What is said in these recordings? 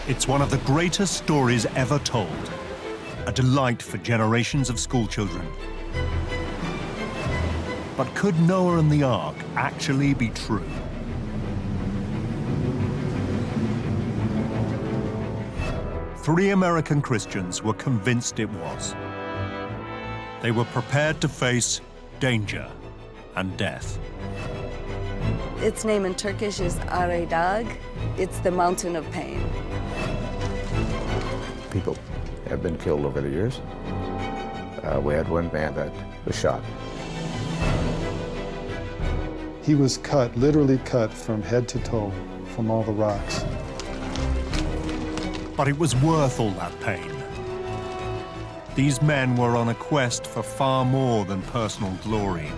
It's one of the greatest stories ever told, a delight for generations of schoolchildren. But could Noah and the Ark actually be true? Three American Christians were convinced it was. They were prepared to face danger and death. Its name in Turkish is Are Dağ. It's the mountain of pain. People have been killed over the years. We had one man that was shot. He was cut, literally cut from head to toe from all the rocks. But it was worth all that pain. These men were on a quest for far more than personal glory.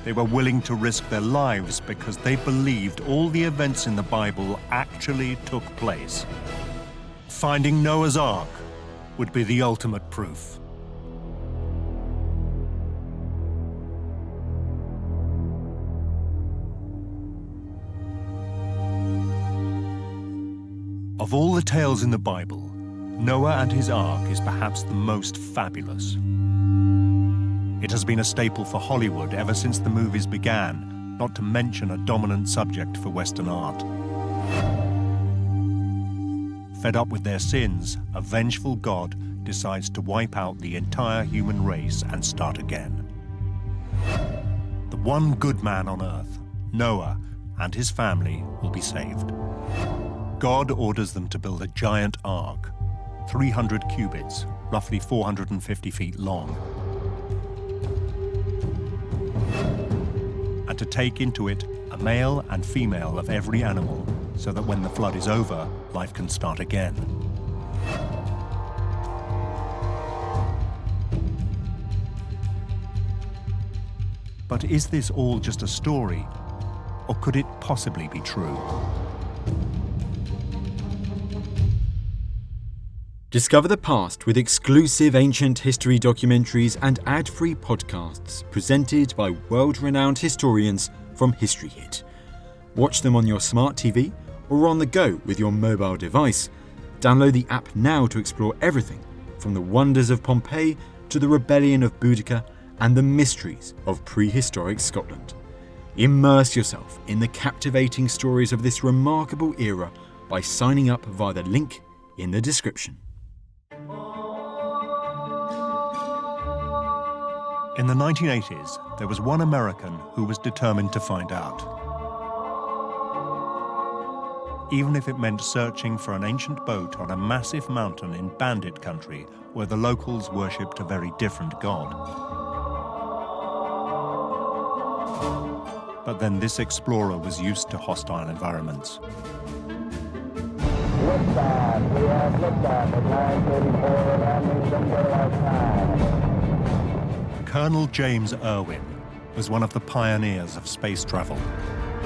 They were willing to risk their lives because they believed all the events in the Bible actually took place. Finding Noah's Ark would be the ultimate proof. Of all the tales in the Bible, Noah and his Ark is perhaps the most fabulous. It has been a staple for Hollywood ever since the movies began, not to mention a dominant subject for Western art. Fed up with their sins, a vengeful God decides to wipe out the entire human race and start again. The one good man on earth, Noah, and his family will be saved. God orders them to build a giant ark, 300 cubits, roughly 450 feet long, and to take into it a male and female of every animal, so that when the flood is over, life can start again. But is this all just a story, or could it possibly be true? Discover the past with exclusive ancient history documentaries and ad-free podcasts presented by world-renowned historians from History Hit. Watch them on your smart TV or on the go with your mobile device. Download the app now to explore everything from the wonders of Pompeii to the rebellion of Boudica and the mysteries of prehistoric Scotland. Immerse yourself in the captivating stories of this remarkable era by signing up via the link in the description. In the 1980s, there was one American who was determined to find out. Even if it meant searching for an ancient boat on a massive mountain in bandit country where the locals worshipped a very different god. But then this explorer was used to hostile environments. Liftoff. We have liftoff at 9:34 landing some daylight time. Colonel James Irwin was one of the pioneers of space travel.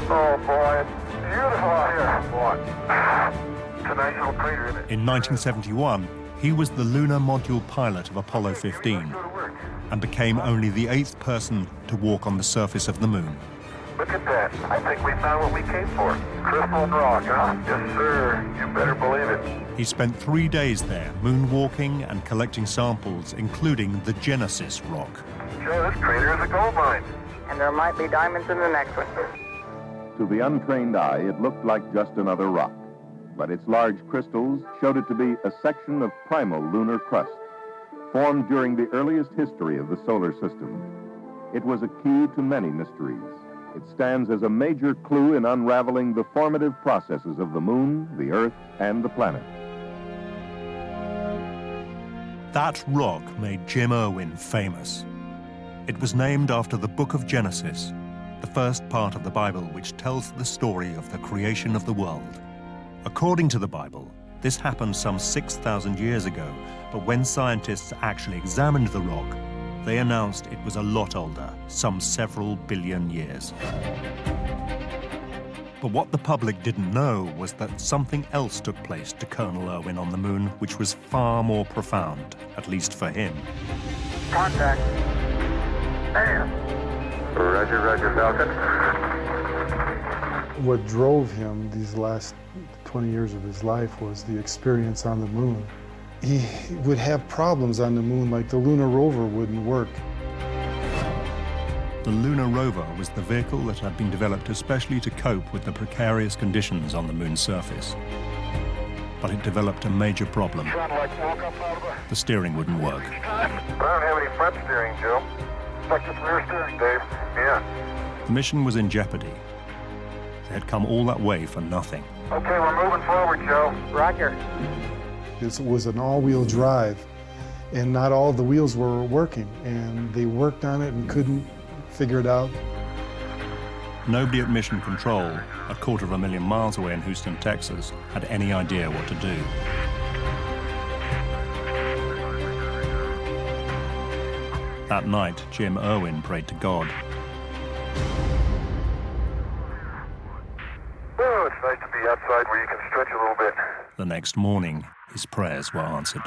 Oh boy, it's beautiful out here. Boy, it's a nice little crater in it. In 1971, he was the lunar module pilot of Apollo 15 and became only the 8th person to walk on the surface of the moon. Look at that. I think we found what we came for. Crystal rock, huh? Yes, sir. You better believe it. He spent 3 days there, moonwalking and collecting samples, including the Genesis rock. Joe, this crater is a gold mine. And there might be diamonds in the next one. To the untrained eye, it looked like just another rock, but its large crystals showed it to be a section of primal lunar crust, formed during the earliest history of the solar system. It was a key to many mysteries. It stands as a major clue in unraveling the formative processes of the moon, the Earth, and the planet. That rock made Jim Irwin famous. It was named after the book of Genesis, the first part of the Bible which tells the story of the creation of the world. According to the Bible, this happened some 6,000 years ago, but when scientists actually examined the rock, they announced it was a lot older, some several billion years. But what the public didn't know was that something else took place to Colonel Irwin on the moon, which was far more profound, at least for him. Contact. Bam. Roger, Roger, Falcon. What drove him these last 20 years of his life was the experience on the moon. He would have problems on the moon, like the lunar rover wouldn't work. The lunar rover was the vehicle that had been developed especially to cope with the precarious conditions on the moon's surface. But it developed a major problem. The steering wouldn't work. I don't have any front steering, Joe. Stuck with rear steering, Dave. Yeah. The mission was in jeopardy. They had come all that way for nothing. Okay, we're moving forward, Joe. Roger. This was an all-wheel drive, and not all the wheels were working, and they worked on it and couldn't figure it out. Nobody at Mission Control, a 250,000 miles away in Houston, Texas, had any idea what to do. That night, Jim Irwin prayed to God. Oh, it's nice to be outside where you can stretch a little bit. The next morning, his prayers were answered.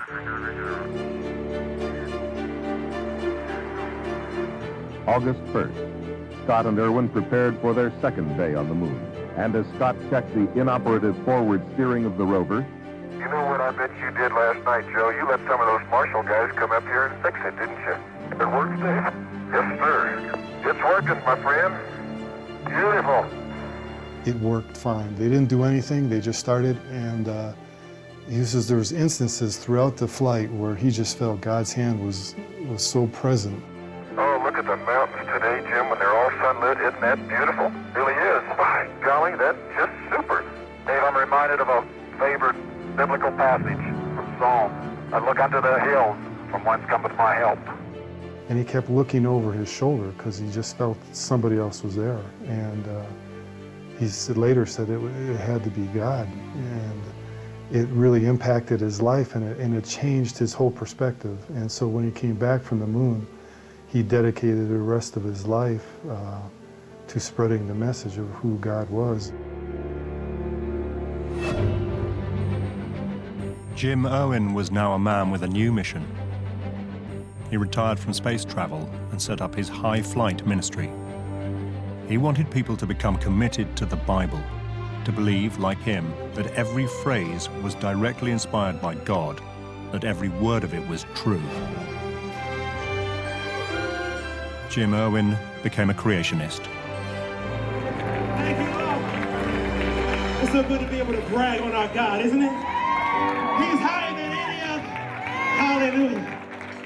August 1st, Scott and Irwin prepared for their second day on the moon. And as Scott checked the inoperative forward steering of the rover, You know what I bet you did last night, Joe? You let some of those Marshall guys come up here and fix it, didn't you? It worked, Dave? Yes, sir. It's working, my friend. Beautiful. It worked fine. They didn't do anything, they just started, and he says there was instances throughout the flight where he just felt God's hand was so present. Oh, look at the mountains today, Jim, when they're all sunlit. Isn't that beautiful? Really is. By golly, that's just super. Dave, I'm reminded of a favorite biblical passage from Psalm. I look unto the hills, from whence cometh my help. And he kept looking over his shoulder because he just felt somebody else was there. And he later said it had to be God. And it really impacted his life, and it changed his whole perspective. And so when he came back from the moon, he dedicated the rest of his life to spreading the message of who God was. Jim Irwin was now a man with a new mission. He retired from space travel and set up his high flight ministry. He wanted people to become committed to the Bible, to believe, like him, that every phrase was directly inspired by God, that every word of it was true. Jim Irwin became a creationist. Thank you, Lord. It's so good to be able to brag on our God, isn't it? He's higher than any other. Hallelujah.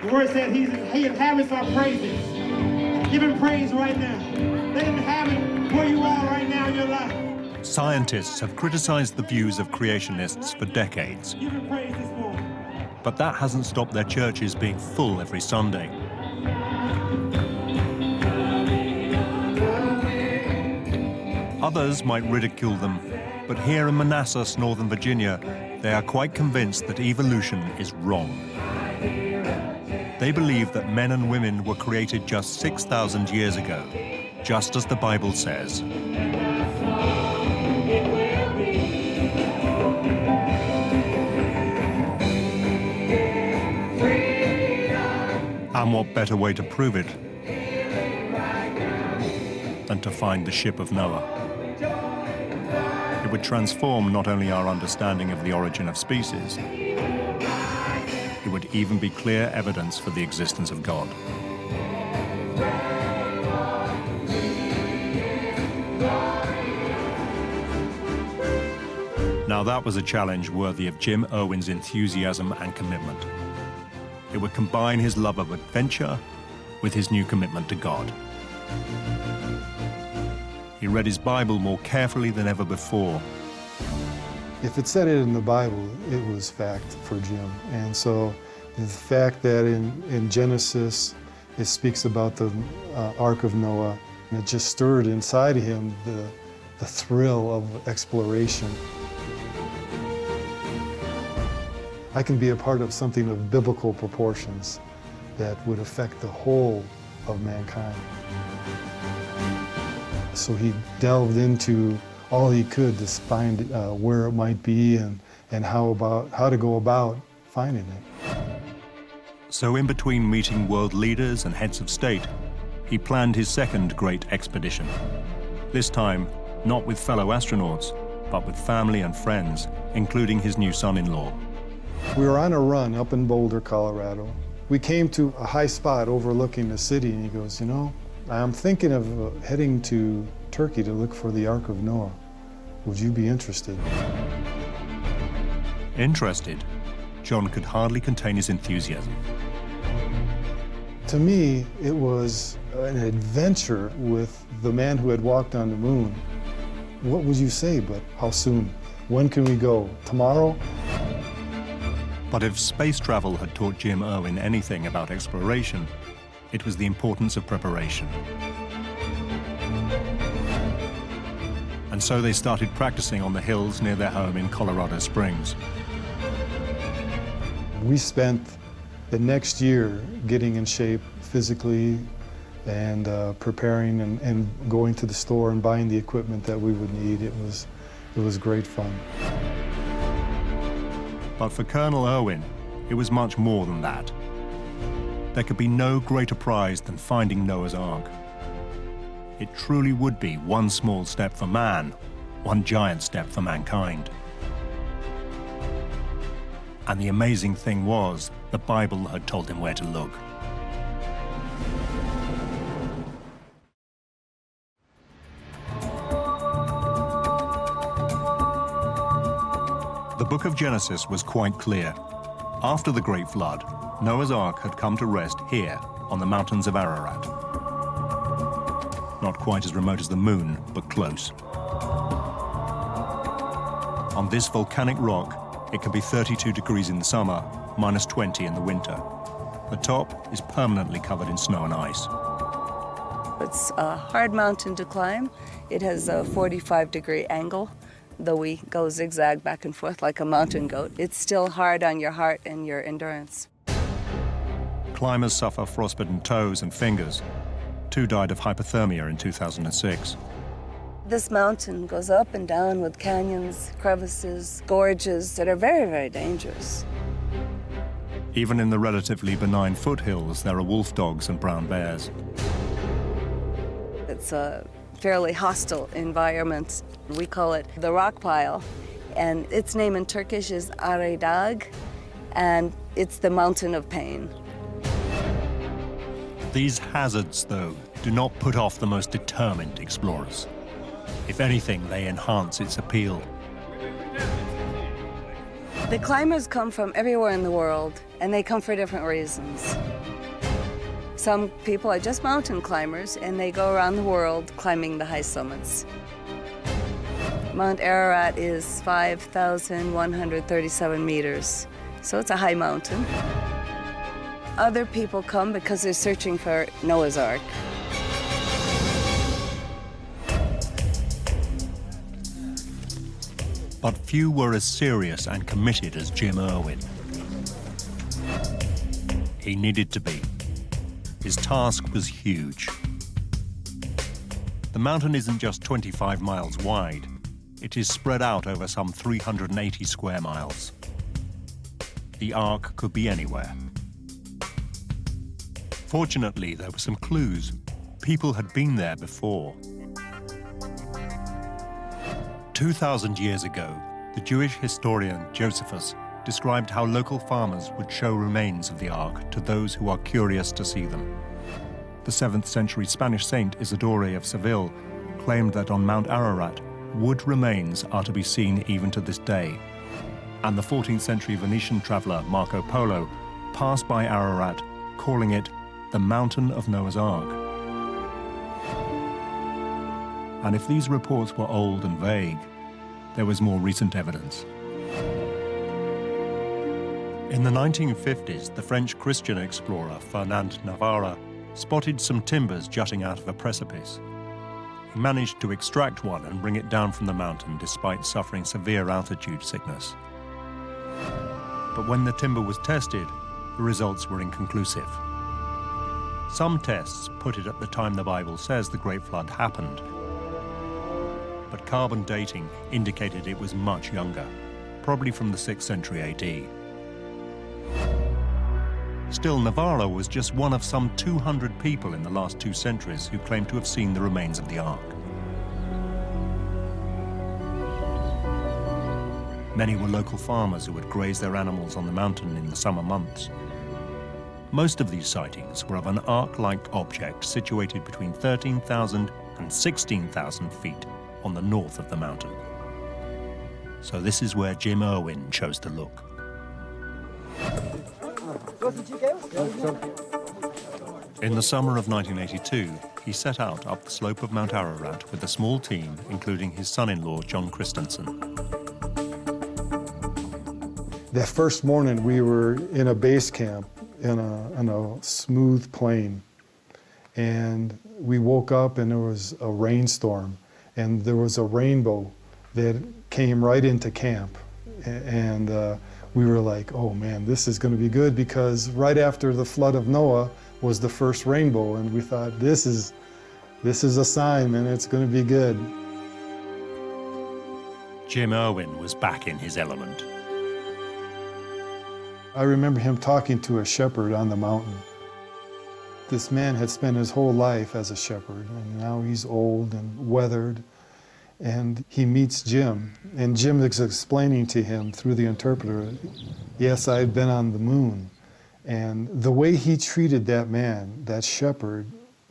The word said he inhabits our praises. Give him praise right now. Let him have it where you are right now in your life. Scientists have criticized the views of creationists for decades. Give him praise this morning. But that hasn't stopped their churches being full every Sunday. Others might ridicule them, but here in Manassas, Northern Virginia, they are quite convinced that evolution is wrong. They believe that men and women were created just 6,000 years ago, just as the Bible says. And what better way to prove it than to find the ship of Noah? It would transform not only our understanding of the origin of species, it would even be clear evidence for the existence of God. Now that was a challenge worthy of Jim Irwin's enthusiasm and commitment. It would combine his love of adventure with his new commitment to God. He read his Bible more carefully than ever before. If it said it in the Bible, it was fact for Jim. And so the fact that in Genesis, it speaks about the Ark of Noah, and it just stirred inside of him the thrill of exploration. I can be a part of something of biblical proportions that would affect the whole of mankind. So he delved into all he could to find where it might be and how to go about finding it. So in between meeting world leaders and heads of state, he planned his second great expedition. This time, not with fellow astronauts, but with family and friends, including his new son-in-law. We were on a run up in Boulder, Colorado. We came to a high spot overlooking the city, and he goes, you know, I'm thinking of heading to Turkey to look for the Ark of Noah. Would you be interested? Interested? John could hardly contain his enthusiasm. To me, it was an adventure with the man who had walked on the moon. What would you say, but how soon? When can we go? Tomorrow? But if space travel had taught Jim Irwin anything about exploration, it was the importance of preparation. And so they started practicing on the hills near their home in Colorado Springs. We spent the next year getting in shape physically and preparing and going to the store and buying the equipment that we would need. It was great fun. But for Colonel Irwin, it was much more than that. There could be no greater prize than finding Noah's Ark. It truly would be one small step for man, one giant step for mankind. And the amazing thing was, the Bible had told him where to look. The book of Genesis was quite clear. After the Great Flood, Noah's Ark had come to rest here on the mountains of Ararat. Not quite as remote as the moon, but close. On this volcanic rock, it can be 32 degrees in the summer, minus 20 in the winter. The top is permanently covered in snow and ice. It's a hard mountain to climb. It has a 45-degree angle. Though we go zigzag back and forth like a mountain goat, it's still hard on your heart and your endurance. Climbers suffer frostbitten toes and fingers. 2 died of hypothermia in 2006. This mountain goes up and down with canyons, crevices, gorges that are very, very dangerous. Even in the relatively benign foothills, there are wolf dogs and brown bears. It's a fairly hostile environment. We call it the rock pile, and its name in Turkish is Aradag, and it's the mountain of pain. These hazards, though, do not put off the most determined explorers. If anything, they enhance its appeal. The climbers come from everywhere in the world, and they come for different reasons. Some people are just mountain climbers, and they go around the world climbing the high summits. Mount Ararat is 5,137 meters, so it's a high mountain. Other people come because they're searching for Noah's Ark. But few were as serious and committed as Jim Irwin. He needed to be. His task was huge. The mountain isn't just 25 miles wide. It is spread out over some 380 square miles. The Ark could be anywhere. Fortunately, there were some clues. People had been there before. 2,000 years ago, the Jewish historian Josephus described how local farmers would show remains of the Ark to those who are curious to see them. The 7th century Spanish saint Isidore of Seville claimed that on Mount Ararat, wood remains are to be seen even to this day. And the 14th century Venetian traveler Marco Polo passed by Ararat, calling it the Mountain of Noah's Ark. And if these reports were old and vague, there was more recent evidence. In the 1950s, the French Christian explorer Fernand Navarra spotted some timbers jutting out of a precipice. He managed to extract one and bring it down from the mountain despite suffering severe altitude sickness. But when the timber was tested, the results were inconclusive. Some tests put it at the time the Bible says the Great Flood happened, but carbon dating indicated it was much younger, probably from the 6th century AD. Still, Navarro was just one of some 200 people in the last 2 centuries who claimed to have seen the remains of the Ark. Many were local farmers who would graze their animals on the mountain in the summer months. Most of these sightings were of an ark-like object situated between 13,000 and 16,000 feet on the north of the mountain. So this is where Jim Irwin chose to look. In the summer of 1982, he set out up the slope of Mount Ararat with a small team, including his son-in-law, John Christensen. That first morning, we were in a base camp in a smooth plain. And we woke up and there was a rainstorm. And there was a rainbow that came right into camp. And we were like, oh man, this is going to be good, because right after the flood of Noah was the first rainbow. And we thought, this is a sign, and it's going to be good. Jim Irwin was back in his element. I remember him talking to a shepherd on the mountain. This man had spent his whole life as a shepherd, and now he's old and weathered. And he meets Jim, and Jim is explaining to him through the interpreter, yes, I've been on the moon. And the way he treated that man, that shepherd,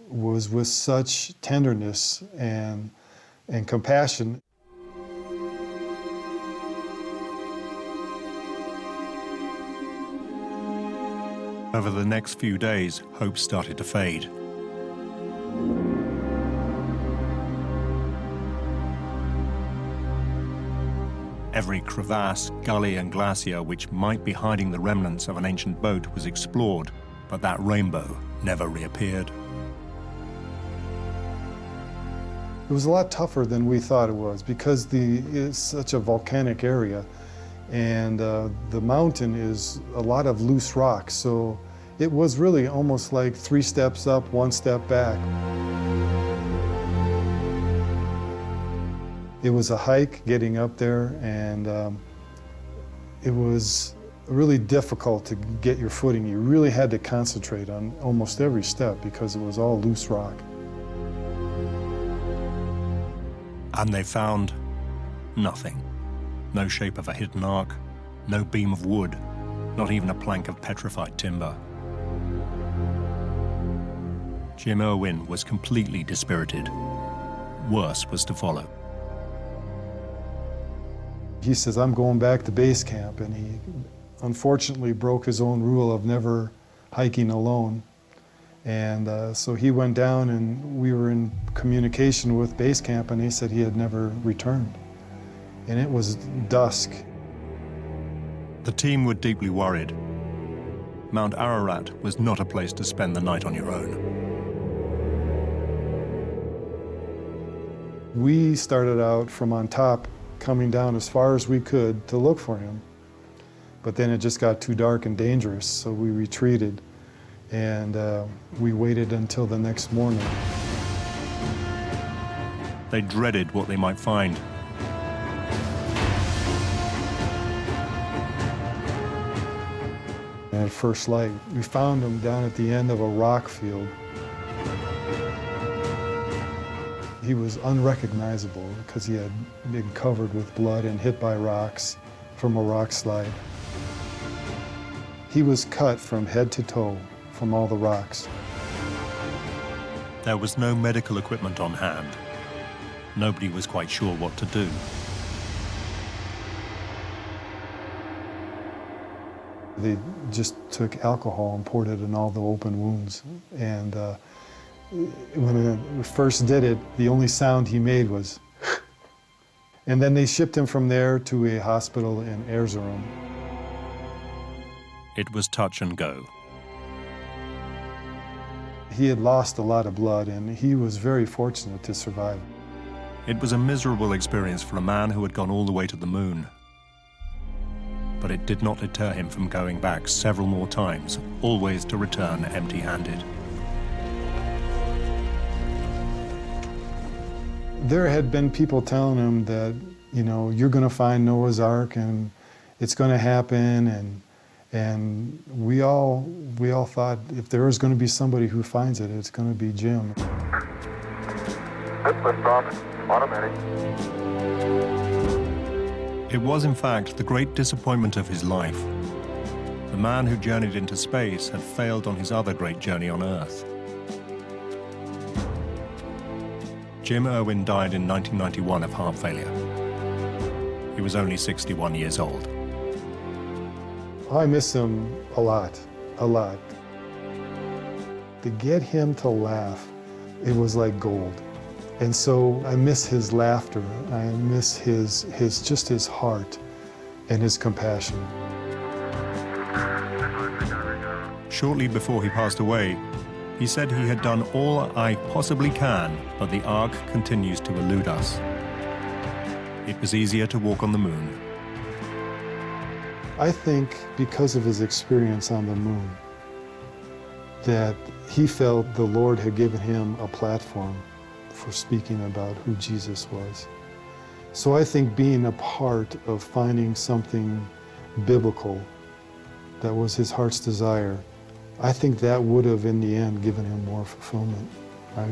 was with such tenderness and compassion. Over the next few days, hope started to fade. Every crevasse, gully and glacier which might be hiding the remnants of an ancient boat was explored, but that rainbow never reappeared. It was a lot tougher than we thought it was, because it's such a volcanic area, and the mountain is a lot of loose rocks, so it was really almost like 3 steps up, 1 step back. It was a hike getting up there, and it was really difficult to get your footing. You really had to concentrate on almost every step because it was all loose rock. And they found nothing. No shape of a hidden ark, no beam of wood, not even a plank of petrified timber. Jim Irwin was completely dispirited. Worse was to follow. He says, I'm going back to base camp, and he unfortunately broke his own rule of never hiking alone. And so he went down, and we were in communication with base camp, and he said he had never returned. And it was dusk. The team were deeply worried. Mount Ararat was not a place to spend the night on your own. We started out from on top, coming down as far as we could to look for him. But then it just got too dark and dangerous, so we retreated. And we waited until the next morning. They dreaded what they might find. At first light, we found him down at the end of a rock field. He was unrecognizable because he had been covered with blood and hit by rocks from a rock slide. He was cut from head to toe from all the rocks. There was no medical equipment on hand. Nobody was quite sure what to do. They just took alcohol and poured it in all the open wounds. And when we first did it, the only sound he made was and then they shipped him from there to a hospital in Erzurum. It was touch and go. He had lost a lot of blood, and he was very fortunate to survive. It was a miserable experience for a man who had gone all the way to the moon. But it did not deter him from going back several more times, always to return empty-handed. There had been people telling him that, you know, you're going to find Noah's Ark and it's going to happen, and we all thought if there was going to be somebody who finds it, it's going to be Jim. Good lift off. Automatic. It was, in fact, the great disappointment of his life. The man who journeyed into space had failed on his other great journey on Earth. Jim Irwin died in 1991 of heart failure. He was only 61 years old. I miss him a lot, a lot. To get him to laugh, it was like gold. And so I miss his laughter. I miss his heart and his compassion. Shortly before he passed away, he said he had done all I possibly can, but the Ark continues to elude us. It was easier to walk on the moon. I think because of his experience on the moon, that he felt the Lord had given him a platform for speaking about who Jesus was. So I think being a part of finding something biblical that was his heart's desire, I think that would have, in the end, given him more fulfillment. I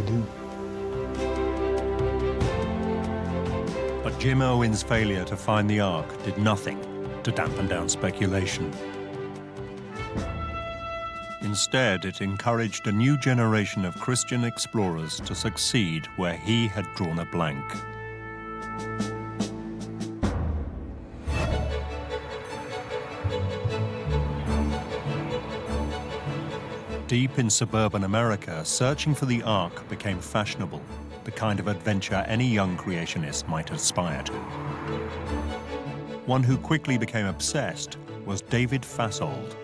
do. But Jim Irwin's failure to find the Ark did nothing to dampen down speculation. Instead, it encouraged a new generation of Christian explorers to succeed where he had drawn a blank. Deep in suburban America, searching for the Ark became fashionable, the kind of adventure any young creationist might aspire to. One who quickly became obsessed was David Fasold.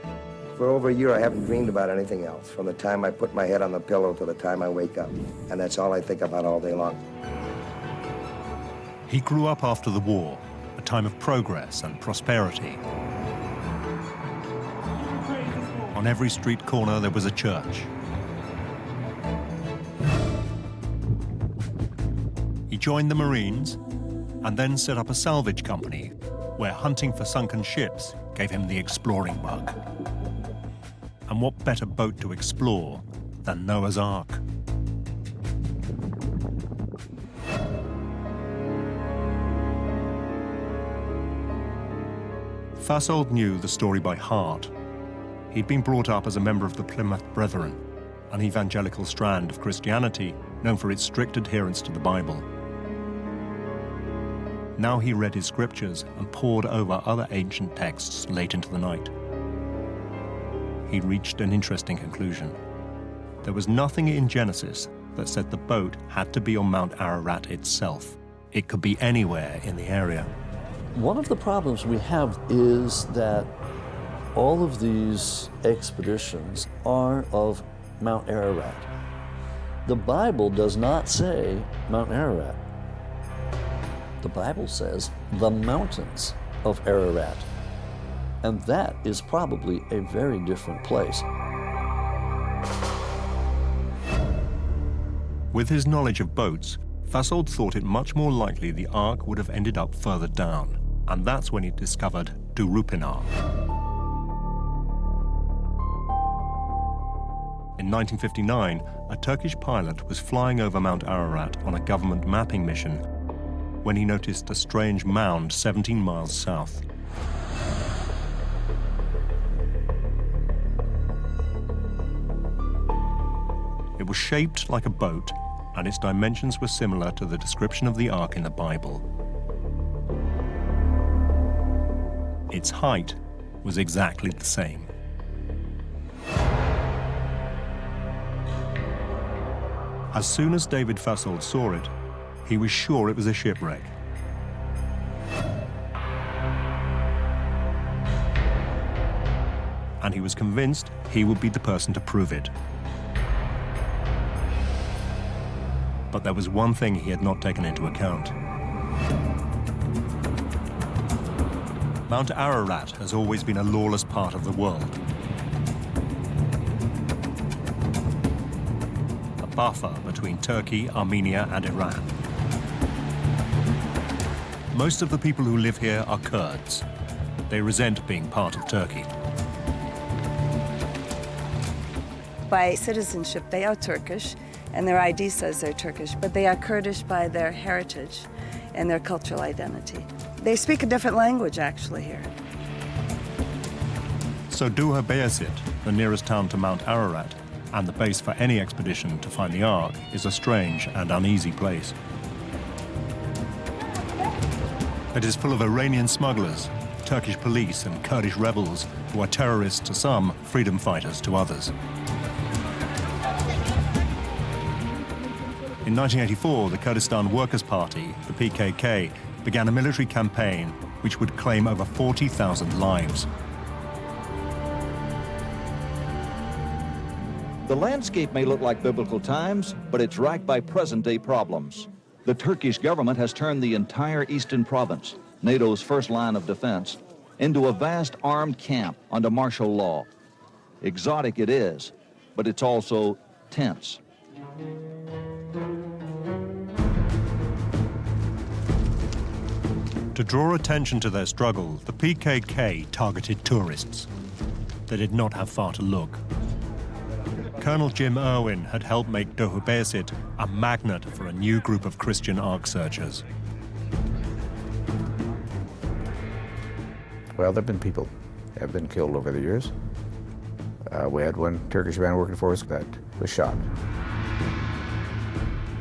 For over a year, I haven't dreamed about anything else, from the time I put my head on the pillow to the time I wake up. And that's all I think about all day long. He grew up after the war, a time of progress and prosperity. On every street corner, there was a church. He joined the Marines and then set up a salvage company where hunting for sunken ships gave him the exploring bug. And what better boat to explore than Noah's Ark? Fasold knew the story by heart. He'd been brought up as a member of the Plymouth Brethren, an evangelical strand of Christianity known for its strict adherence to the Bible. Now he read his scriptures and pored over other ancient texts late into the night. He reached an interesting conclusion. There was nothing in Genesis that said the boat had to be on Mount Ararat itself. It could be anywhere in the area. One of the problems we have is that all of these expeditions are of Mount Ararat. The Bible does not say Mount Ararat. The Bible says the mountains of Ararat. And that is probably a very different place. With his knowledge of boats, Fasold thought it much more likely the Ark would have ended up further down, and that's when he discovered Durupinar. In 1959, a Turkish pilot was flying over Mount Ararat on a government mapping mission when he noticed a strange mound 17 miles south. It was shaped like a boat, and its dimensions were similar to the description of the Ark in the Bible. Its height was exactly the same. As soon as David Fasold saw it, he was sure it was a shipwreck. And he was convinced he would be the person to prove it. But there was one thing he had not taken into account. Mount Ararat has always been a lawless part of the world. A buffer between Turkey, Armenia, and Iran. Most of the people who live here are Kurds. They resent being part of Turkey. By citizenship, they are Turkish, and their ID says they're Turkish, but they are Kurdish by their heritage and their cultural identity. They speak a different language, actually, here. So Documentaries, the nearest town to Mount Ararat, and the base for any expedition to find the Ark, is a strange and uneasy place. It is full of Iranian smugglers, Turkish police and Kurdish rebels who are terrorists to some, freedom fighters to others. In 1984, the Kurdistan Workers' Party, the PKK, began a military campaign which would claim over 40,000 lives. The landscape may look like biblical times, but it's racked by present-day problems. The Turkish government has turned the entire eastern province, NATO's first line of defense, into a vast armed camp under martial law. Exotic it is, but it's also tense. To draw attention to their struggle, the PKK targeted tourists. They did not have far to look. Colonel Jim Irwin had helped make Documentaries a magnet for a new group of Christian Ark searchers. Well, there have been people that have been killed over the years. We had one Turkish man working for us that was shot.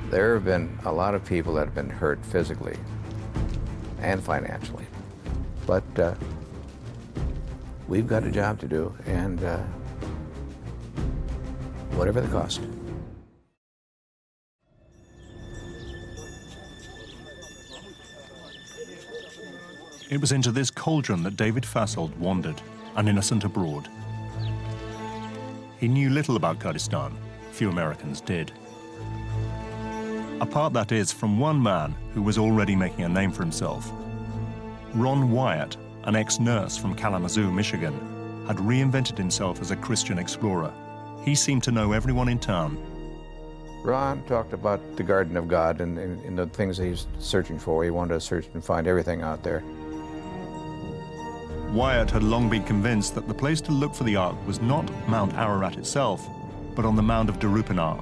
There have been a lot of people that have been hurt physically and financially. But we've got a job to do, and whatever the cost. It was into this cauldron that David Fasold wandered, an innocent abroad. He knew little about Kurdistan. Few Americans did. Apart, that is, from one man who was already making a name for himself. Ron Wyatt, an ex-nurse from Kalamazoo, Michigan, had reinvented himself as a Christian explorer. He seemed to know everyone in town. Ron talked about the Garden of God and the things that he's searching for. He wanted to search and find everything out there. Wyatt had long been convinced that the place to look for the Ark was not Mount Ararat itself, but on the mound of Darupanar.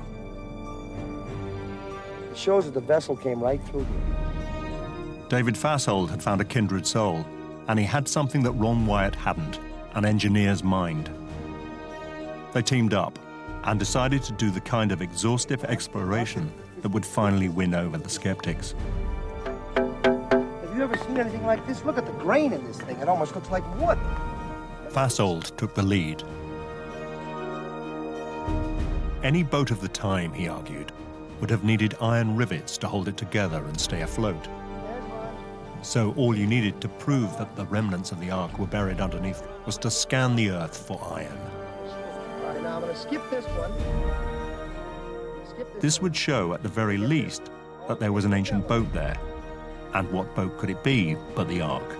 It shows that the vessel came right through here. David Fasold had found a kindred soul, and he had something that Ron Wyatt hadn't, an engineer's mind. They teamed up and decided to do the kind of exhaustive exploration that would finally win over the skeptics. Have you ever seen anything like this? Look at the grain in this thing. It almost looks like wood. Fasold took the lead. Any boat of the time, he argued, would have needed iron rivets to hold it together and stay afloat. So all you needed to prove that the remnants of the Ark were buried underneath was to scan the earth for iron. All right, now I'm going to skip this one. This would show, at the very least, that there was an ancient boat there. And what boat could it be but the Ark?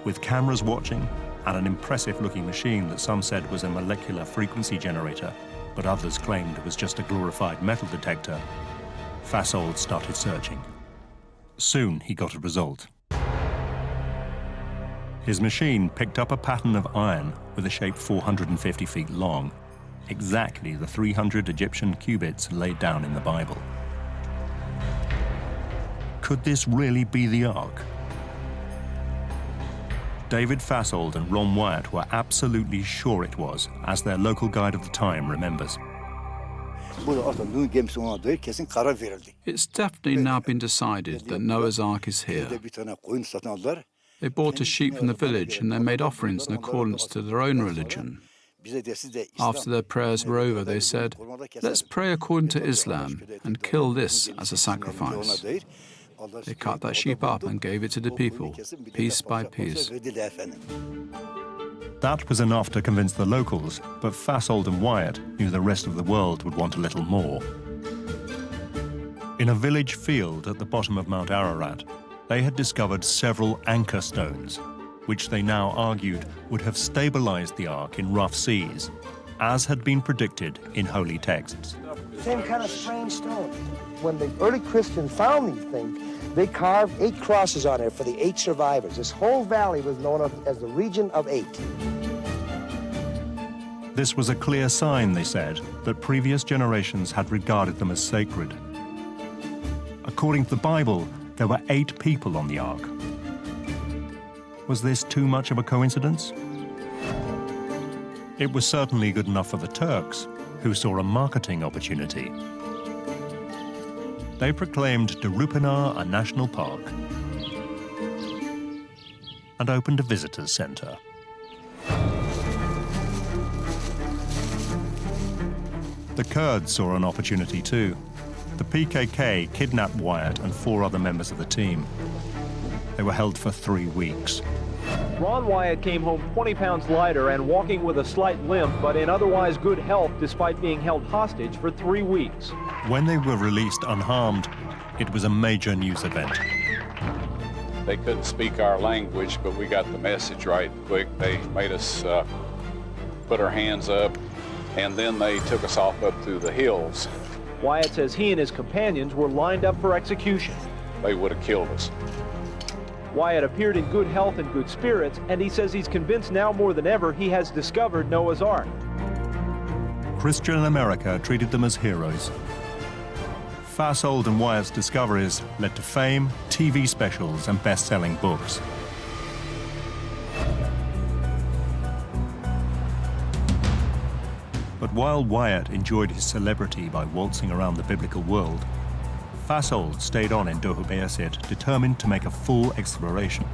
With cameras watching and an impressive-looking machine that some said was a molecular frequency generator, but others claimed it was just a glorified metal detector, Fasold started searching. Soon he got a result. His machine picked up a pattern of iron with a shape 450 feet long, exactly the 300 Egyptian cubits laid down in the Bible. Could this really be the Ark? David Fasold and Ron Wyatt were absolutely sure it was, as their local guide of the time remembers. It's definitely now been decided that Noah's Ark is here. They bought a sheep from the village and they made offerings in accordance to their own religion. After their prayers were over, they said, "Let's pray according to Islam and kill this as a sacrifice." They cut that sheep up and gave it to the people, piece by piece. That was enough to convince the locals, but Fasold and Wyatt knew the rest of the world would want a little more. In a village field at the bottom of Mount Ararat, they had discovered several anchor stones, which they now argued would have stabilized the Ark in rough seas, as had been predicted in holy texts. Same kind of strange stone. When the early Christians found these things, they carved 8 crosses on it for the 8 survivors. This whole valley was known as the region of 8. This was a clear sign, they said, that previous generations had regarded them as sacred. According to the Bible, there were 8 people on the Ark. Was this too much of a coincidence? It was certainly good enough for the Turks, who saw a marketing opportunity. They proclaimed Darupinar a national park and opened a visitors center. The Kurds saw an opportunity too. The PKK kidnapped Wyatt and 4 other members of the team. They were held for 3 weeks. Ron Wyatt came home 20 pounds lighter and walking with a slight limp, but in otherwise good health despite being held hostage for 3 weeks. When they were released unharmed, it was a major news event. They couldn't speak our language, but we got the message right quick. They made us put our hands up, and then they took us off up through the hills. Wyatt says he and his companions were lined up for execution. They would have killed us. Wyatt appeared in good health and good spirits, and he says he's convinced now more than ever he has discovered Noah's Ark. Christian America treated them as heroes. Fasold and Wyatt's discoveries led to fame, TV specials, and best-selling books. But while Wyatt enjoyed his celebrity by waltzing around the biblical world, Fasold stayed on in Doğu Beyazıt, determined to make a full exploration.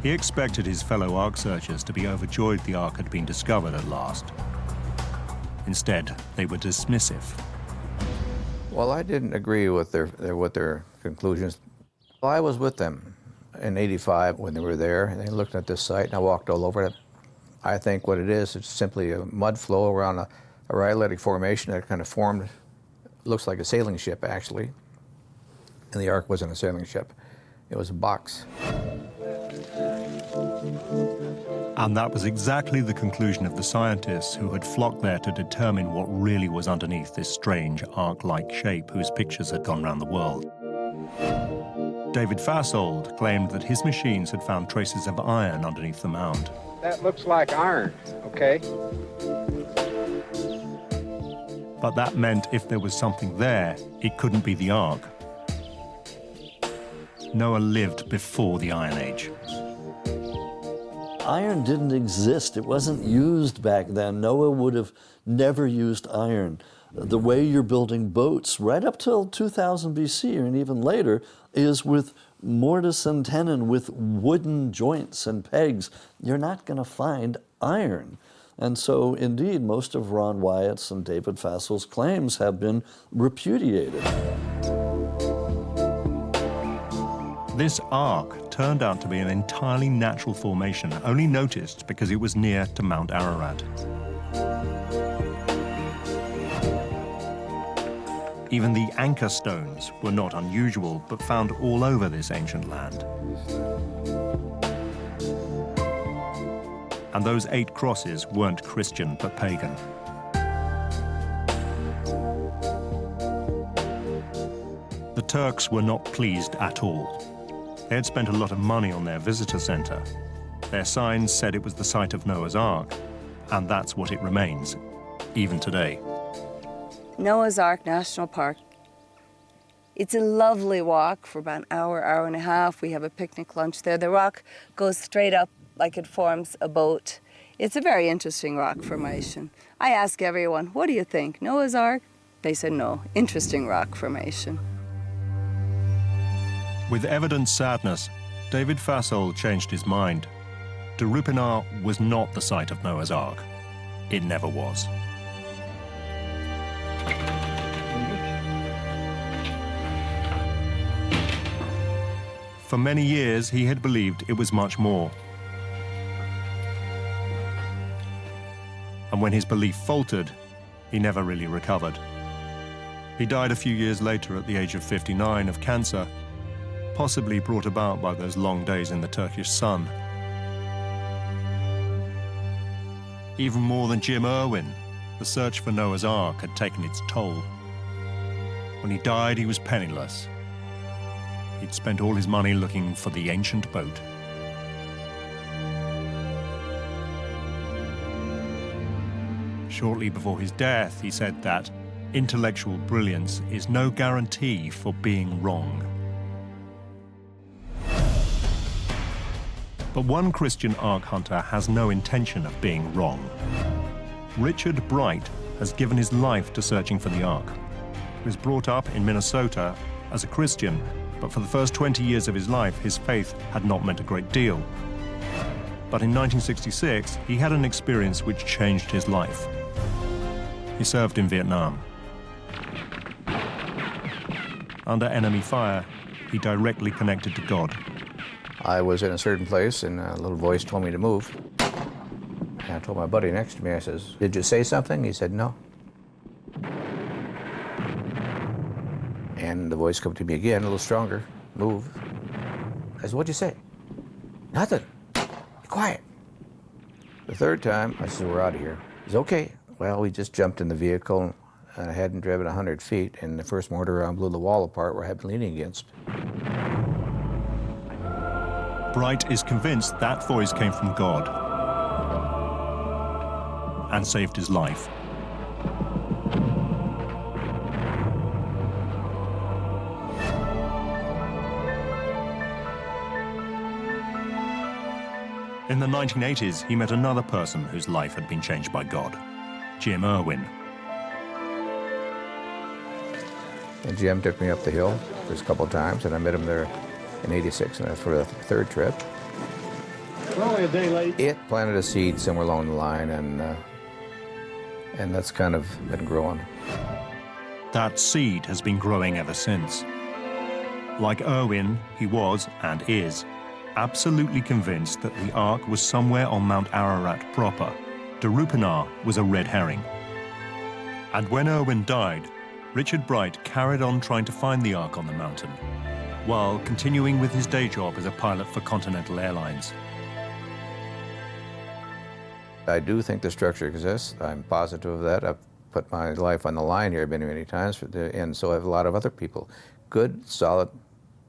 He expected his fellow Ark searchers to be overjoyed the Ark had been discovered at last. Instead, they were dismissive. Well, I didn't agree with their conclusions. I was with them in '85 when they were there, and they looked at this site, and I walked all over it. I think what it is, it's simply a mud flow around a rhyolitic formation that kind of formed, looks like a sailing ship, actually. And the Ark wasn't a sailing ship. It was a box. And that was exactly the conclusion of the scientists who had flocked there to determine what really was underneath this strange Ark-like shape whose pictures had gone round the world. David Fasold claimed that his machines had found traces of iron underneath the mound. That looks like iron, okay? But that meant if there was something there, it couldn't be the Ark. Noah lived before the Iron Age. Iron didn't exist. It wasn't used back then. Noah would have never used iron. The way you're building boats right up till 2000 BC and even later is with mortise and tenon, with wooden joints and pegs. You're not going to find iron. And so, indeed, most of Ron Wyatt's and David Fasold's claims have been repudiated. This Ark turned out to be an entirely natural formation, only noticed because it was near to Mount Ararat. Even the anchor stones were not unusual, but found all over this ancient land. And those 8 crosses weren't Christian, but pagan. The Turks were not pleased at all. They had spent a lot of money on their visitor center. Their signs said it was the site of Noah's Ark, and that's what it remains, even today. Noah's Ark National Park. It's a lovely walk for about an hour, hour and a half. We have a picnic lunch there. The rock goes straight up like it forms a boat. It's a very interesting rock formation. I ask everyone, what do you think, Noah's Ark? They said no, interesting rock formation. With evident sadness, David Fasold changed his mind. Darupinar was not the site of Noah's Ark. It never was. For many years, he had believed it was much more. And when his belief faltered, he never really recovered. He died a few years later at the age of 59 of cancer, possibly brought about by those long days in the Turkish sun. Even more than Jim Irwin, the search for Noah's Ark had taken its toll. When he died, he was penniless. He'd spent all his money looking for the ancient boat. Shortly before his death, he said that intellectual brilliance is no guarantee for being wrong. But one Christian Ark hunter has no intention of being wrong. Richard Bright has given his life to searching for the Ark. He was brought up in Minnesota as a Christian, but for the first 20 years of his life, his faith had not meant a great deal. But in 1966, he had an experience which changed his life. He served in Vietnam. Under enemy fire, he directly connected to God. I was in a certain place, and a little voice told me to move. And I told my buddy next to me, I says, "Did you say something?" He said, "No." And the voice come to me again, a little stronger. "Move." I said, "What'd you say?" "Nothing. Be quiet." The third time, I said, "We're out of here." He said, "Okay." Well, we just jumped in the vehicle, and I hadn't driven 100 feet, and the first mortar round blew the wall apart where I had been leaning against. Bright is convinced that voice came from God and saved his life. In the 1980s, he met another person whose life had been changed by God, Jim Irwin. And Jim took me up the hill first couple of times, and I met him there in '86, and that's for the third trip. We're only a day late. It planted a seed somewhere along the line, and that's kind of been growing. That seed has been growing ever since. Like Irwin, he was, and is, absolutely convinced that the Ark was somewhere on Mount Ararat proper. Darupanar was a red herring. And when Irwin died, Richard Bright carried on trying to find the Ark on the mountain, while continuing with his day job as a pilot for Continental Airlines. I do think the structure exists. I'm positive of that. I've put my life on the line here many, many times, and so have a lot of other people. Good, solid,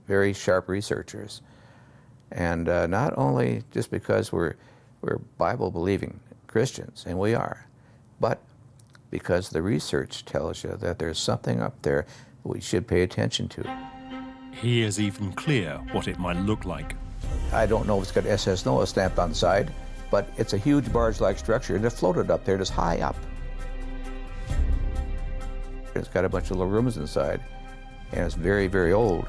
very sharp researchers. And not only just because we're Bible-believing Christians, and we are, but because the research tells you that there's something up there we should pay attention to. He is even clear what it might look like. I don't know if it's got SS Noah stamped on the side, but it's a huge barge-like structure, and it floated up there just high up. It's got a bunch of little rooms inside, and it's very, very old.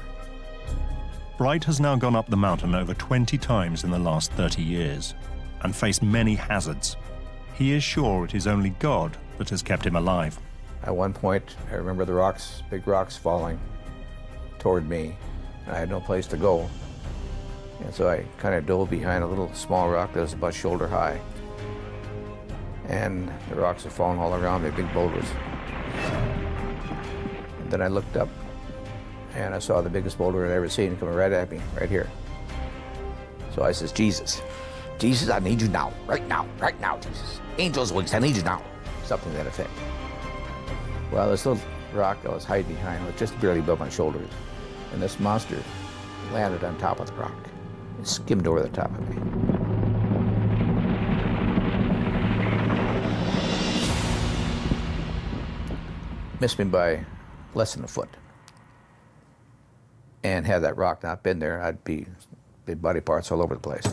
Bright has now gone up the mountain over 20 times in the last 30 years and faced many hazards. He is sure it is only God that has kept him alive. At one point, I remember the rocks, big rocks falling toward me, and I had no place to go. And so I kind of dove behind a little small rock that was about shoulder high. And the rocks are falling all around me, big boulders. And then I looked up, and I saw the biggest boulder I'd ever seen coming right at me, right here. So I says, "Jesus, Jesus, I need you now, right now, Jesus. Angels' wings, I need you now." Something to that effect. Well, this little rock I was hiding behind was just barely above my shoulders, and this monster landed on top of the rock and skimmed over the top of me. Missed me by less than a foot. And had that rock not been there, I'd be big body parts all over the place.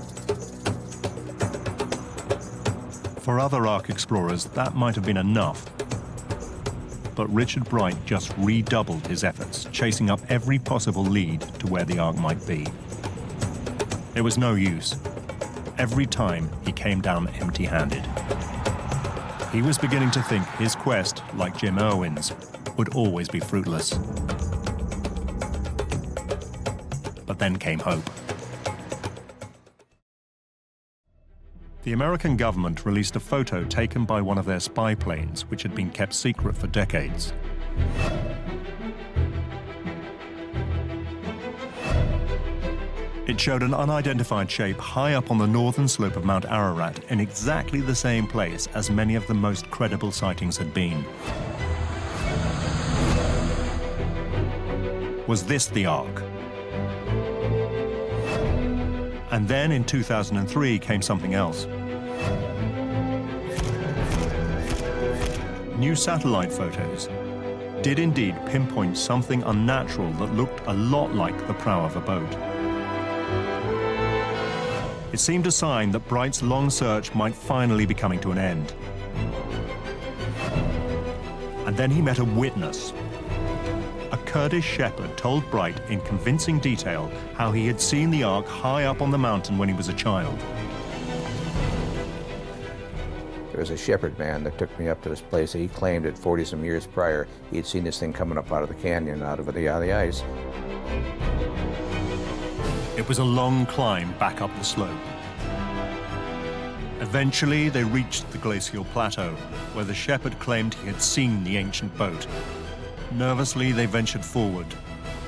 For other Ark explorers, that might have been enough. But Richard Bright just redoubled his efforts, chasing up every possible lead to where the Ark might be. It was no use. Every time he came down empty-handed. He was beginning to think his quest, like Jim Irwin's, would always be fruitless. But then came hope. The American government released a photo taken by one of their spy planes, which had been kept secret for decades. It showed an unidentified shape high up on the northern slope of Mount Ararat in exactly the same place as many of the most credible sightings had been. Was this the Ark? And then in 2003 came something else. New satellite photos did indeed pinpoint something unnatural that looked a lot like the prow of a boat. It seemed a sign that Bright's long search might finally be coming to an end. And then he met a witness. A Kurdish shepherd told Bright in convincing detail how he had seen the Ark high up on the mountain when he was a child. There was a shepherd man that took me up to this place. He claimed that 40-some years prior, he had seen this thing coming up out of the canyon, out of the ice. It was a long climb back up the slope. Eventually, they reached the glacial plateau, where the shepherd claimed he had seen the ancient boat. Nervously, they ventured forward.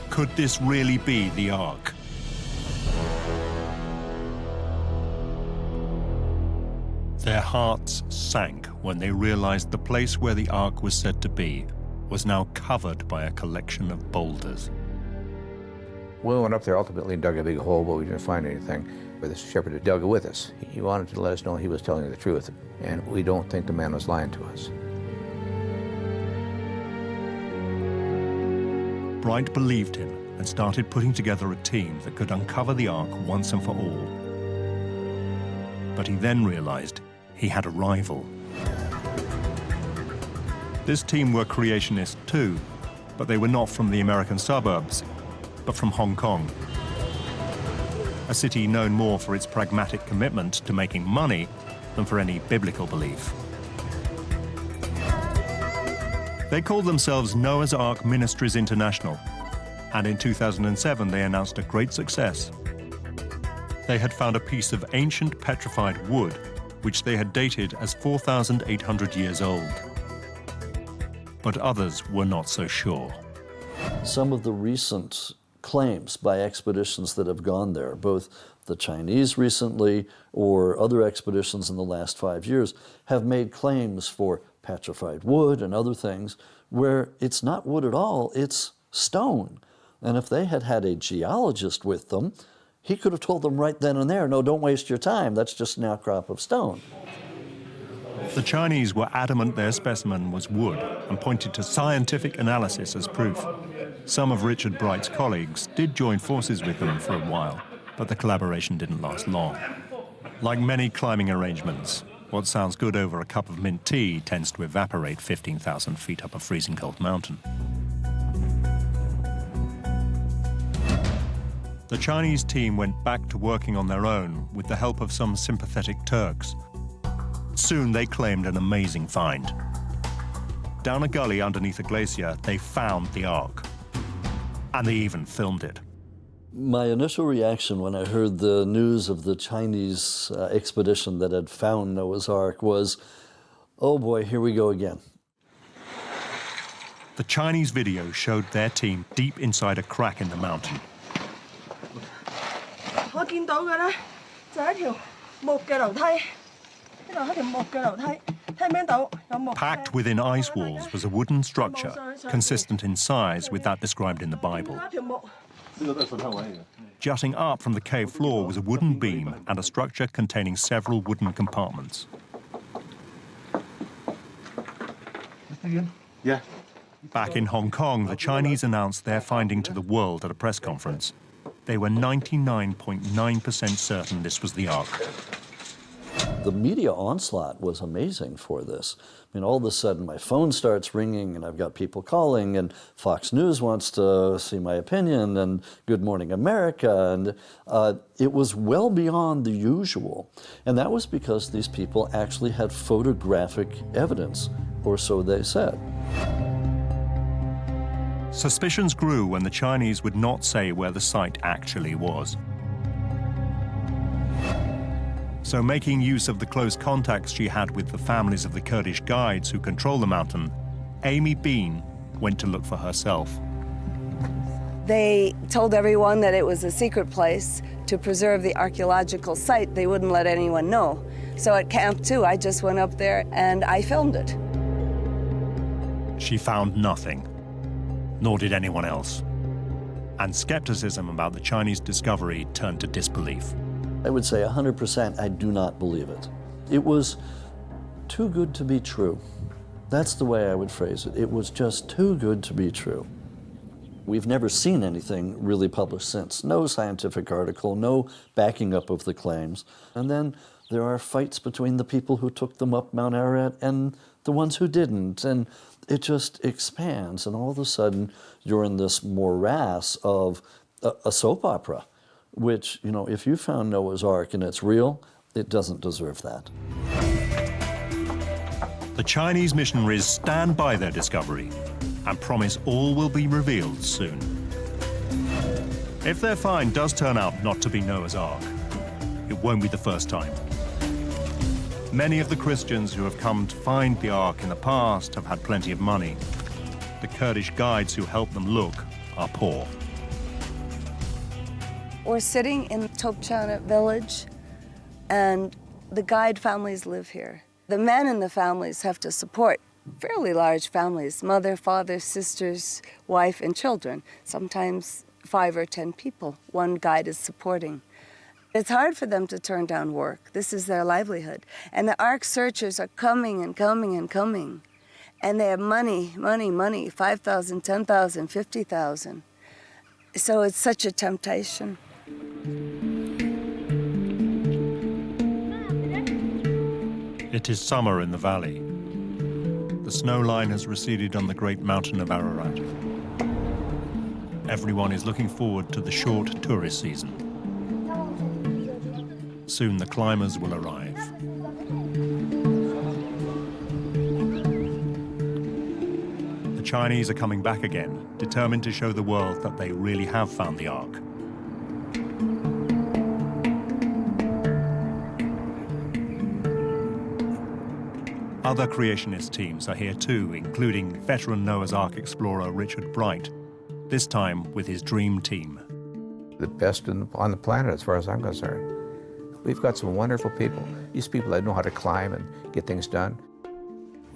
Could this really be the Ark? Their hearts sank when they realized the place where the Ark was said to be was now covered by a collection of boulders. We went up there, ultimately dug a big hole, but we didn't find anything. But the shepherd had dug it with us. He wanted to let us know he was telling the truth, and we don't think the man was lying to us. Bright believed him and started putting together a team that could uncover the Ark once and for all. But he then realized he had a rival. This team were creationists too, but they were not from the American suburbs, but from Hong Kong, a city known more for its pragmatic commitment to making money than for any biblical belief. They called themselves Noah's Ark Ministries International, and in 2007 they announced a great success. They had found a piece of ancient petrified wood, which they had dated as 4,800 years old. But others were not so sure. Some of the recent claims by expeditions that have gone there, both the Chinese recently or other expeditions in the last 5 years, have made claims for petrified wood and other things where it's not wood at all, it's stone. And if they had had a geologist with them, he could have told them right then and there, no, don't waste your time, that's just an outcrop of stone. The Chinese were adamant their specimen was wood and pointed to scientific analysis as proof. Some of Richard Bright's colleagues did join forces with them for a while, but the collaboration didn't last long. Like many climbing arrangements, what sounds good over a cup of mint tea tends to evaporate 15,000 feet up a freezing cold mountain. The Chinese team went back to working on their own with the help of some sympathetic Turks. Soon they claimed an amazing find. Down a gully underneath a glacier, they found the Ark. And they even filmed it. My initial reaction when I heard the news of the Chinese expedition that had found Noah's Ark was, oh boy, here we go again. The Chinese video showed their team deep inside a crack in the mountain. Packed within ice walls was a wooden structure consistent in size with that described in the Bible. Jutting up from the cave floor was a wooden beam and a structure containing several wooden compartments. Yeah. Back in Hong Kong, the Chinese announced their finding to the world at a press conference. They were 99.9% certain this was the Ark. The media onslaught was amazing for this. I mean, all of a sudden my phone starts ringing and I've got people calling and Fox News wants to see my opinion and Good Morning America, and it was well beyond the usual. And that was because these people actually had photographic evidence, or so they said. Suspicions grew when the Chinese would not say where the site actually was. So, making use of the close contacts she had with the families of the Kurdish guides who control the mountain, Amy Bean went to look for herself. They told everyone that it was a secret place to preserve the archaeological site. They wouldn't let anyone know. So at Camp 2, I just went up there and I filmed it. She found nothing, nor did anyone else. And skepticism about the Chinese discovery turned to disbelief. I would say 100% I do not believe it. It was too good to be true. That's the way I would phrase it. It was just too good to be true. We've never seen anything really published since. No scientific article, no backing up of the claims. And then there are fights between the people who took them up Mount Ararat and the ones who didn't. And it just expands. And all of a sudden, you're in this morass of a soap opera, which, you know, if you found Noah's Ark and it's real, it doesn't deserve that. The Chinese missionaries stand by their discovery and promise all will be revealed soon. If their find does turn out not to be Noah's Ark, it won't be the first time. Many of the Christians who have come to find the Ark in the past have had plenty of money. The Kurdish guides who help them look are poor. We're sitting in Topchana village, and the guide families live here. The men in the families have to support fairly large families, mother, father, sisters, wife, and children. Sometimes 5 or 10 people one guide is supporting. It's hard for them to turn down work. This is their livelihood. And the Ark searchers are coming and coming and coming. And they have money, money, money, 5,000, 10,000, 50,000. So it's such a temptation. It is summer in the valley. The snow line has receded on the great mountain of Ararat. Everyone is looking forward to the short tourist season. Soon the climbers will arrive. The Chinese are coming back again, determined to show the world that they really have found the Ark. Other creationist teams are here too, including veteran Noah's Ark explorer Richard Bright, this time with his dream team. The best on the planet as far as I'm concerned. We've got some wonderful people. These people that know how to climb and get things done.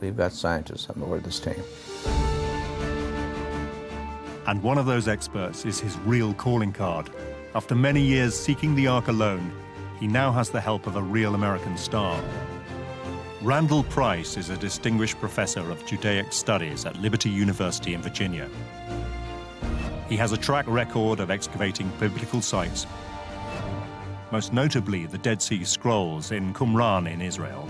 We've got scientists on board this team. And one of those experts is his real calling card. After many years seeking the Ark alone, he now has the help of a real American star. Randall Price is a distinguished professor of Judaic studies at Liberty University in Virginia. He has a track record of excavating biblical sites, most notably the Dead Sea Scrolls in Qumran in Israel.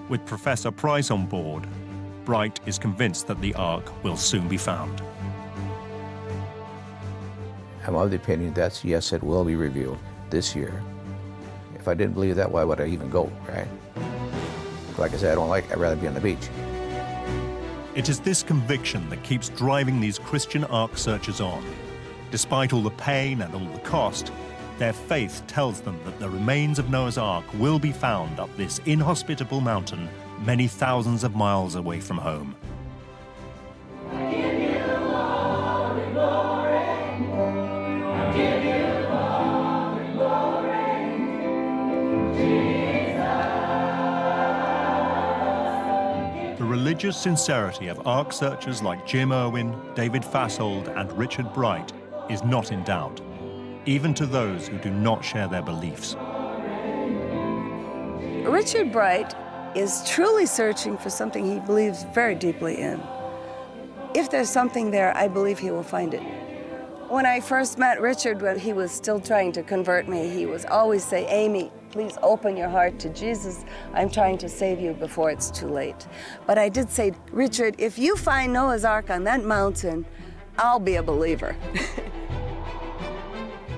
With Professor Price on board, Bright is convinced that the Ark will soon be found. I'm of the opinion that, yes, it will be revealed this year. If I didn't believe that, why would I even go, right? Like I said, I'd rather be on the beach. It is this conviction that keeps driving these Christian Ark searchers on. Despite all the pain and all the cost, their faith tells them that the remains of Noah's Ark will be found up this inhospitable mountain many thousands of miles away from home. The religious sincerity of Ark searchers like Jim Irwin, David Fassold, and Richard Bright is not in doubt, even to those who do not share their beliefs. Richard Bright is truly searching for something he believes very deeply in. If there's something there, I believe he will find it. When I first met Richard, when he was still trying to convert me, he was always say, "Amy, please open your heart to Jesus. I'm trying to save you before it's too late." But I did say, "Richard, if you find Noah's Ark on that mountain, I'll be a believer."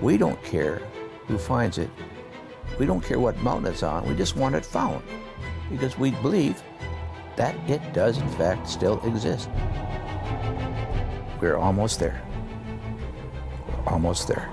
We don't care who finds it. We don't care what mountain it's on. We just want it found because we believe that it does, in fact, still exist. We're almost there. We're almost there.